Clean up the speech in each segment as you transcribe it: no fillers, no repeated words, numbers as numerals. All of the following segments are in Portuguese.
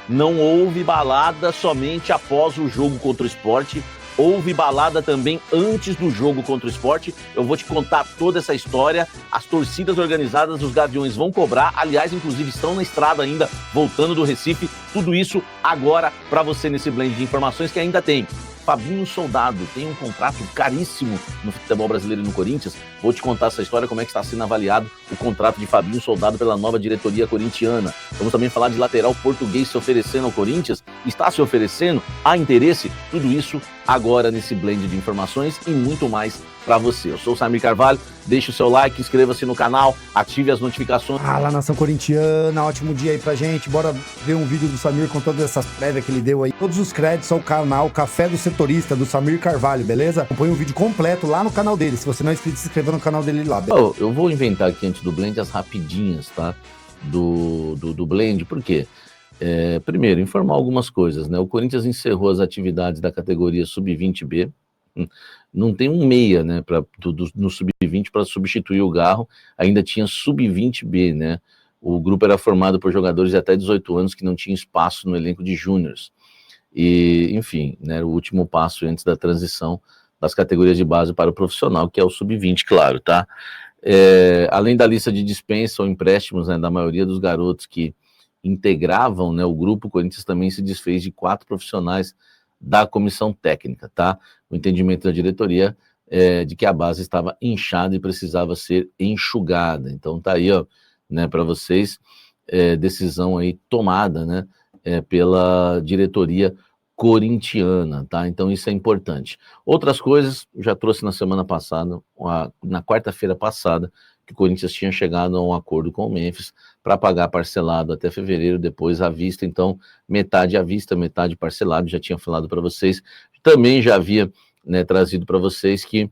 não houve balada somente após o jogo contra o Sport, houve balada também antes do jogo contra o Sport. Eu vou te contar toda essa história. As torcidas organizadas dos Gaviões vão cobrar. Aliás, inclusive, estão na estrada ainda, voltando do Recife. Tudo isso agora para você nesse blend de informações que ainda tem. Fabinho Soldado tem um contrato caríssimo no futebol brasileiro e no Corinthians. Vou te contar essa história, como é que está sendo avaliado o contrato de Fabinho Soldado pela nova diretoria corintiana. Vamos também falar de lateral português se oferecendo ao Corinthians. Está se oferecendo? Há interesse? Tudo isso agora nesse blend de informações e muito mais para você. Eu sou o Samir Carvalho, deixe o seu like, inscreva-se no canal, ative as notificações. Fala, nação corintiana, ótimo dia aí pra gente. Bora ver um vídeo do Samir com todas essas prévias que ele deu aí. Todos os créditos ao canal Café do Setorista, do Samir Carvalho, beleza? Acompanhe o vídeo completo lá no canal dele. Se você não é inscrito, se inscreva no canal dele lá. Eu vou inventar aqui antes do blend as rapidinhas, tá? Do blend, por quê? Primeiro, informar algumas coisas, né? O Corinthians encerrou as atividades da categoria Sub-20B. Não tem um meia, né, no Sub-20 para substituir o Garro, ainda tinha Sub-20B, né? O grupo era formado por jogadores de até 18 anos que não tinham espaço no elenco de júniores. E, enfim, né, o último passo antes da transição das categorias de base para o profissional, que é o Sub-20, claro, tá? Além da lista de dispensa ou empréstimos, né, da maioria dos garotos que integravam, né, o grupo, o Corinthians também se desfez de 4 profissionais da comissão técnica, tá? O entendimento da diretoria de que a base estava inchada e precisava ser enxugada. Então tá aí, ó, né, para vocês, decisão aí tomada, né, pela diretoria corintiana, tá? Então isso é importante. Outras coisas, já trouxe na semana passada, na quarta-feira passada, que o Corinthians tinha chegado a um acordo com o Memphis para pagar parcelado até fevereiro, depois à vista. Então, metade à vista, metade parcelado, já tinha falado para vocês. Também já havia, né, trazido para vocês que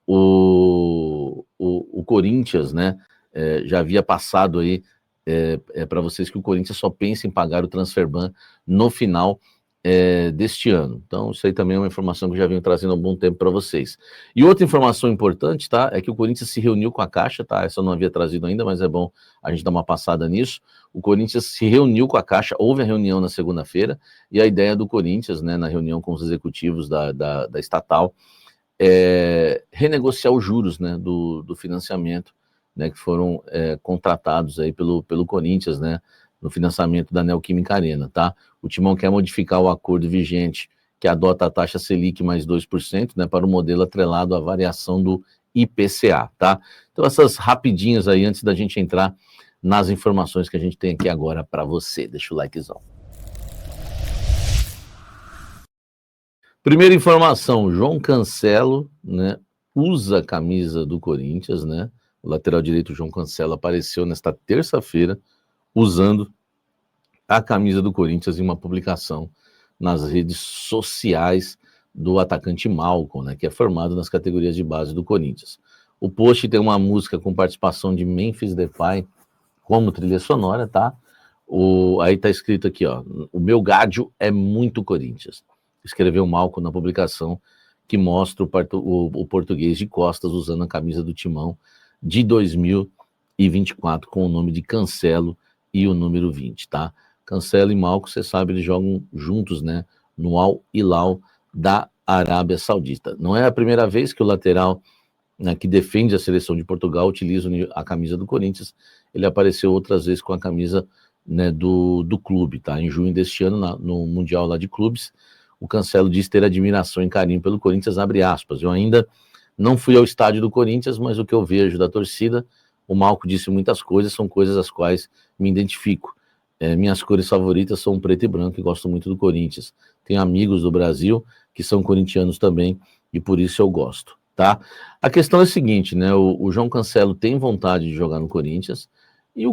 o Corinthians, né, já havia passado aí para vocês que o Corinthians só pensa em pagar o transferban no final deste ano. Então, isso aí também é uma informação que eu já venho trazendo há um bom tempo para vocês. E outra informação importante, tá, é que o Corinthians se reuniu com a Caixa, tá, essa eu não havia trazido ainda, mas é bom a gente dar uma passada nisso. O Corinthians se reuniu com a Caixa, houve a reunião na segunda-feira, e a ideia do Corinthians, né, na reunião com os executivos da estatal, renegociar os juros, né, do financiamento, né, que foram contratados aí pelo Corinthians, né, no financiamento da Neoquímica Arena, tá? O Timão quer modificar o acordo vigente que adota a taxa Selic mais 2%, né, para o modelo atrelado à variação do IPCA, tá? Então essas rapidinhas aí antes da gente entrar nas informações que a gente tem aqui agora para você. Deixa o likezão. Primeira informação, João Cancelo, né, usa a camisa do Corinthians, né? O lateral direito João Cancelo apareceu nesta terça-feira usando a camisa do Corinthians em uma publicação nas redes sociais do atacante Malcom, né, que é formado nas categorias de base do Corinthians. O post tem uma música com participação de Memphis Depay como trilha sonora, tá? Aí tá escrito aqui, ó, o meu gádio é muito Corinthians. Escreveu Malcom na publicação que mostra o português de costas usando a camisa do Timão de 2024 com o nome de Cancelo e o número 20, tá? Cancelo e Malcom, você sabe, eles jogam juntos, né, no Al Hilal da Arábia Saudita. Não é a primeira vez que o lateral, né, que defende a seleção de Portugal utiliza a camisa do Corinthians. Ele apareceu outras vezes com a camisa, né, do clube, tá? Em junho deste ano, no Mundial lá de Clubes, o Cancelo disse ter admiração e carinho pelo Corinthians, abre aspas. Eu ainda não fui ao estádio do Corinthians, mas o que eu vejo da torcida, o Malcom disse muitas coisas, são coisas às quais me identifico. Minhas cores favoritas são preto e branco e gosto muito do Corinthians. Tenho amigos do Brasil que são corintianos também e por isso eu gosto, tá? A questão é a seguinte, né? O João Cancelo tem vontade de jogar no Corinthians e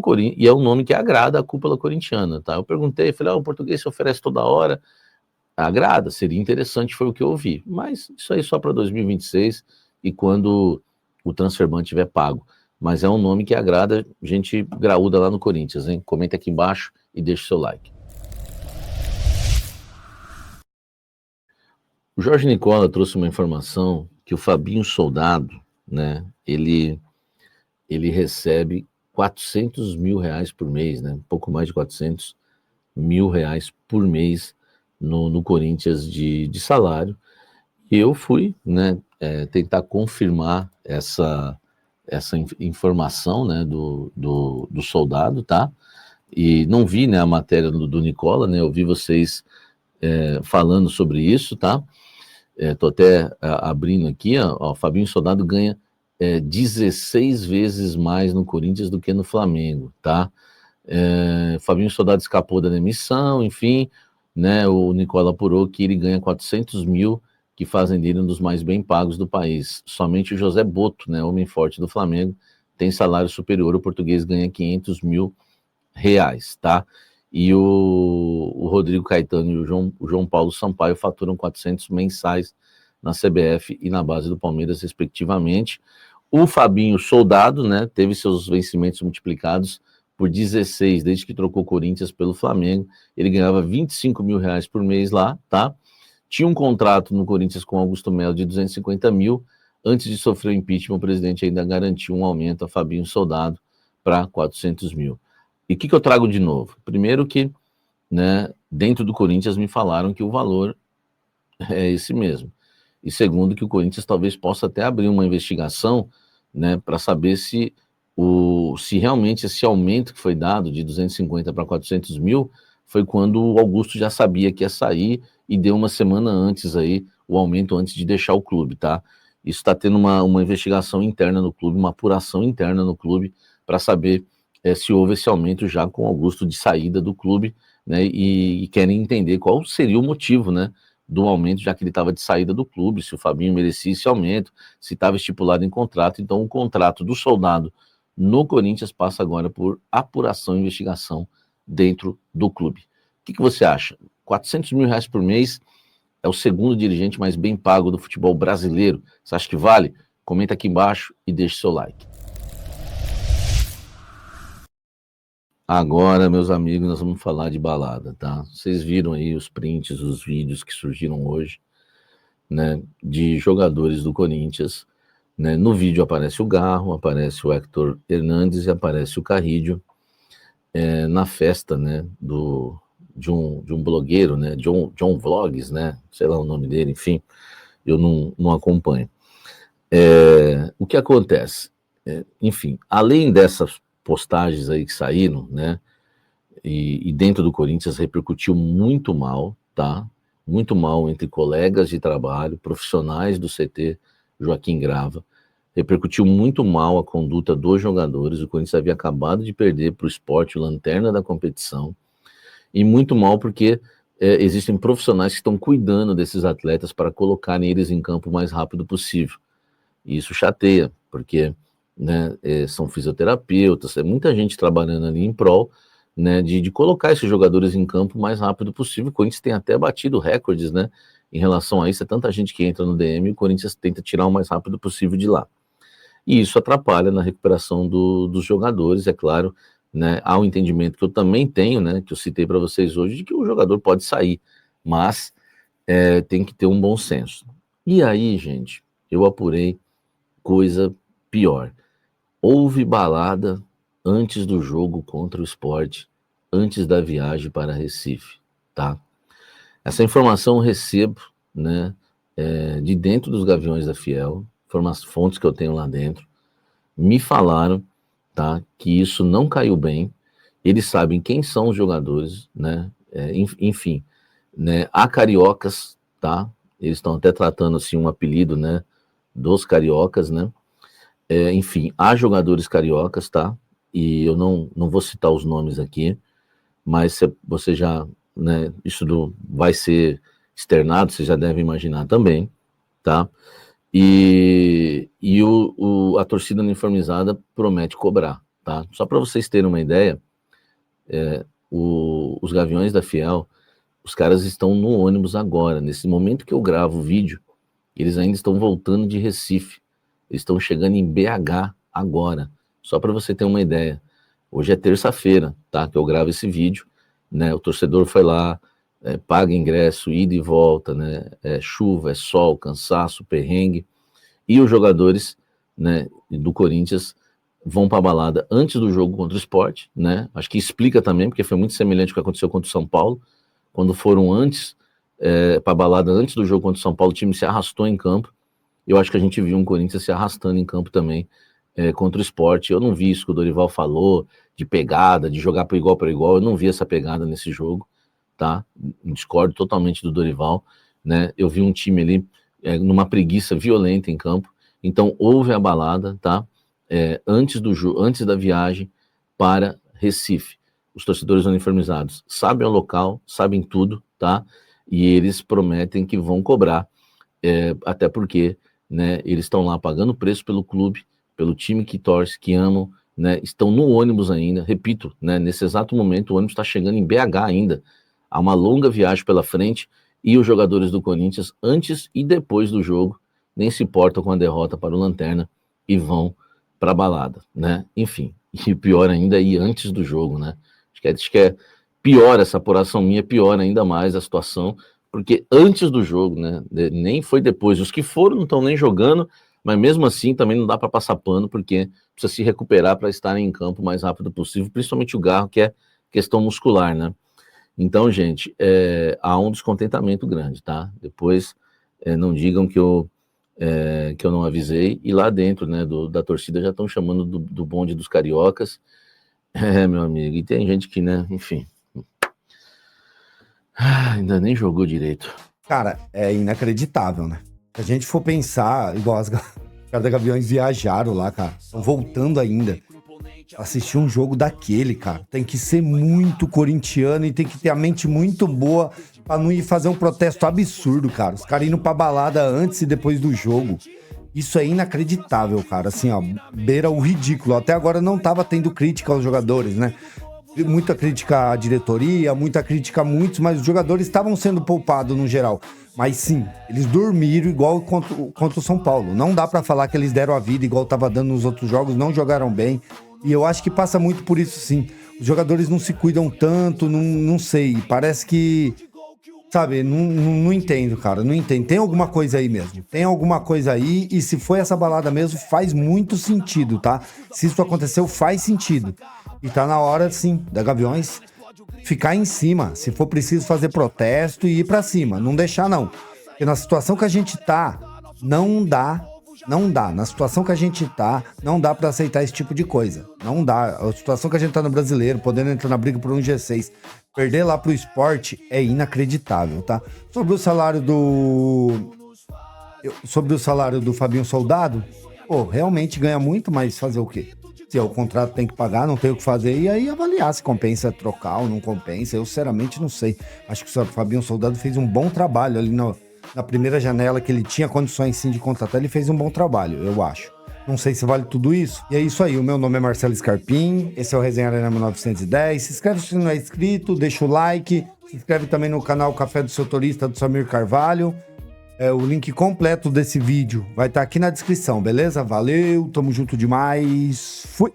é um nome que agrada a cúpula corintiana, tá? Eu perguntei, falei, o português se oferece toda hora, agrada, seria interessante, foi o que eu ouvi, mas isso aí só para 2026 e quando o transferban tiver pago. Mas é um nome que agrada gente graúda lá no Corinthians, hein? Comenta aqui embaixo e deixa o seu like. O Jorge Nicola trouxe uma informação que o Fabinho Soldado, né, ele recebe R$400 mil por mês, né, um pouco mais de 400 R$ 1.000 por mês no Corinthians de salário. E eu fui, né, tentar confirmar essa informação, né, do soldado, tá? E não vi, né, a matéria do Nicola, né? Eu vi vocês falando sobre isso, tá? Tô até abrindo aqui, ó, Fabinho Soldado ganha 16 vezes mais no Corinthians do que no Flamengo, tá? Fabinho Soldado escapou da demissão, enfim, né? O Nicola apurou que ele ganha 400 mil, que fazem dele um dos mais bem pagos do país. Somente o José Boto, né, homem forte do Flamengo, tem salário superior, o português ganha 500 mil reais, tá? E o Rodrigo Caetano e o João Paulo Sampaio faturam 400 mensais na CBF e na base do Palmeiras, respectivamente. O Fabinho Soldado, né, teve seus vencimentos multiplicados por 16, desde que trocou Corinthians pelo Flamengo. Ele ganhava 25 mil reais por mês lá, tá? Tinha um contrato no Corinthians com Augusto Melo de 250 mil. Antes de sofrer o impeachment, o presidente ainda garantiu um aumento a Fabinho Soldado para 400 mil. E o que eu trago de novo? Primeiro que, né, dentro do Corinthians me falaram que o valor é esse mesmo. E segundo, que o Corinthians talvez possa até abrir uma investigação, né, para saber se realmente esse aumento que foi dado de 250 para 400 mil foi quando o Augusto já sabia que ia sair e deu uma semana antes aí o aumento antes de deixar o clube, tá? Isso está tendo uma investigação interna no clube, uma apuração interna no clube para saber se houve esse aumento já com o Augusto de saída do clube, né? E querem entender qual seria o motivo, né, do aumento, já que ele estava de saída do clube, se o Fabinho merecia esse aumento, se estava estipulado em contrato. Então, o contrato do Soldado no Corinthians passa agora por apuração e investigação dentro do clube. O que você acha? 400 mil reais por mês é o segundo dirigente mais bem pago do futebol brasileiro. Você acha que vale? Comenta aqui embaixo e deixe seu like. Agora, meus amigos, nós vamos falar de balada, tá? Vocês viram aí os prints, os vídeos que surgiram hoje, né, de jogadores do Corinthians, né? No vídeo aparece o Garro, aparece o Hector Hernandes e aparece o Carrídio, na festa, né, de um blogueiro, né, John Vlogs, né, sei lá o nome dele, enfim, eu não acompanho. O que acontece? Enfim, além dessas postagens aí que saíram, né, e dentro do Corinthians repercutiu muito mal, tá? Muito mal entre colegas de trabalho, profissionais do CT Joaquim Grava, repercutiu muito mal a conduta dos jogadores. O Corinthians havia acabado de perder para o Sport, lanterna da competição, e muito mal porque existem profissionais que estão cuidando desses atletas para colocarem eles em campo o mais rápido possível. E isso chateia, porque, né, são fisioterapeutas, é muita gente trabalhando ali em prol, né, de colocar esses jogadores em campo o mais rápido possível. O Corinthians tem até batido recordes, né, em relação a isso. É tanta gente que entra no DM e o Corinthians tenta tirar o mais rápido possível de lá. E isso atrapalha na recuperação dos jogadores, é claro, né. Há um entendimento que eu também tenho, né, que eu citei para vocês hoje, de que o jogador pode sair, mas tem que ter um bom senso. E aí, gente, eu apurei coisa pior. Houve balada antes do jogo contra o Sport, antes da viagem para Recife, tá? Essa informação eu recebo, né, de dentro dos Gaviões da Fiel, fontes que eu tenho lá dentro, me falaram, tá, que isso não caiu bem. Eles sabem quem são os jogadores, né, enfim, né, há cariocas, tá? Eles estão até tratando assim um apelido, né, dos cariocas, né? Enfim, há jogadores cariocas, tá? E eu não vou citar os nomes aqui, mas você já, né, vai ser externado, você já deve imaginar também, tá? E a torcida uniformizada promete cobrar, tá? Só para vocês terem uma ideia, os Gaviões da Fiel, os caras estão no ônibus agora, nesse momento que eu gravo o vídeo, eles ainda estão voltando de Recife. Eles estão chegando em BH agora, só para você ter uma ideia. Hoje é terça-feira, tá? Que eu gravo esse vídeo, né? O torcedor foi lá, paga ingresso, ida e volta, né? Chuva, sol, cansaço, perrengue. E os jogadores, né, do Corinthians vão para a balada antes do jogo contra o Sport, né? Acho que explica também, porque foi muito semelhante ao que aconteceu contra o São Paulo, quando foram antes para a balada antes do jogo contra o São Paulo, o time se arrastou em campo. Eu acho que a gente viu um Corinthians se arrastando em campo também contra o Sport. Eu não vi isso que o Dorival falou, de pegada, de jogar para igual, eu não vi essa pegada nesse jogo, tá? Discordo totalmente do Dorival, né? Eu vi um time ali numa preguiça violenta em campo, então houve a balada, tá? Antes da viagem para Recife. Os torcedores uniformizados sabem o local, sabem tudo, tá? E eles prometem que vão cobrar, até porque, né, eles estão lá pagando preço pelo clube, pelo time que torce, que amam, né, estão no ônibus ainda, repito, né, nesse exato momento o ônibus está chegando em BH ainda, há uma longa viagem pela frente, e os jogadores do Corinthians, antes e depois do jogo, nem se importam com a derrota para o Lanterna e vão para a balada, né, enfim, e pior ainda ir antes do jogo, né, acho que é pior essa apuração minha, pior ainda mais a situação, porque antes do jogo, né, nem foi depois, os que foram não estão nem jogando, mas mesmo assim também não dá para passar pano, porque precisa se recuperar para estarem em campo o mais rápido possível, principalmente o Garro, que é questão muscular, né. Então, gente, há um descontentamento grande, tá? Depois não digam que eu não avisei, e lá dentro, né, da torcida já estão chamando do bonde dos cariocas, meu amigo, e tem gente que, né, enfim, ainda nem jogou direito. Cara, é inacreditável, né? Se a gente for pensar, igual os caras da Gaviões viajaram lá, cara, estão voltando ainda. Assistir um jogo daquele, cara, tem que ser muito corintiano e tem que ter a mente muito boa pra não ir fazer um protesto absurdo, cara. Os caras indo pra balada antes e depois do jogo. Isso é inacreditável, cara. Assim, ó, beira o ridículo. Até agora não tava tendo crítica aos jogadores, né? Muita crítica à diretoria, muita crítica a muitos, mas os jogadores estavam sendo poupados no geral. Mas sim, eles dormiram igual contra o São Paulo. Não dá pra falar que eles deram a vida igual tava dando nos outros jogos, não jogaram bem. E eu acho que passa muito por isso, sim. Os jogadores não se cuidam tanto, não sei. Parece que, sabe, não entendo, cara. Não entendo. Tem alguma coisa aí mesmo. Tem alguma coisa aí. E se foi essa balada mesmo, faz muito sentido, tá? Se isso aconteceu, faz sentido. E tá na hora, sim, da Gaviões ficar em cima. Se for preciso fazer protesto e ir pra cima. Não deixar, não. Porque na situação que a gente tá, não dá. Na situação que a gente tá, não dá pra aceitar esse tipo de coisa. Não dá. A situação que a gente tá no Brasileiro, podendo entrar na briga por um G6, perder lá pro Sport é inacreditável, tá? Sobre o salário do Fabinho Soldado, pô, realmente ganha muito, mas fazer o quê? Se o contrato tem que pagar, não tem o que fazer, e aí avaliar se compensa trocar ou não compensa. Eu, sinceramente, não sei. Acho que o Fabinho Soldado fez um bom trabalho ali na primeira janela que ele tinha condições sim de contratar, ele fez um bom trabalho, eu acho. Não sei se vale tudo isso. E é isso aí, o meu nome é Marcelo Scarpim, esse é o Resenha Arena 1910. Se inscreve se não é inscrito, deixa o like, se inscreve também no canal Café do Seu Torista do Samir Carvalho. O link completo desse vídeo vai estar aqui na descrição, beleza? Valeu, tamo junto demais, fui!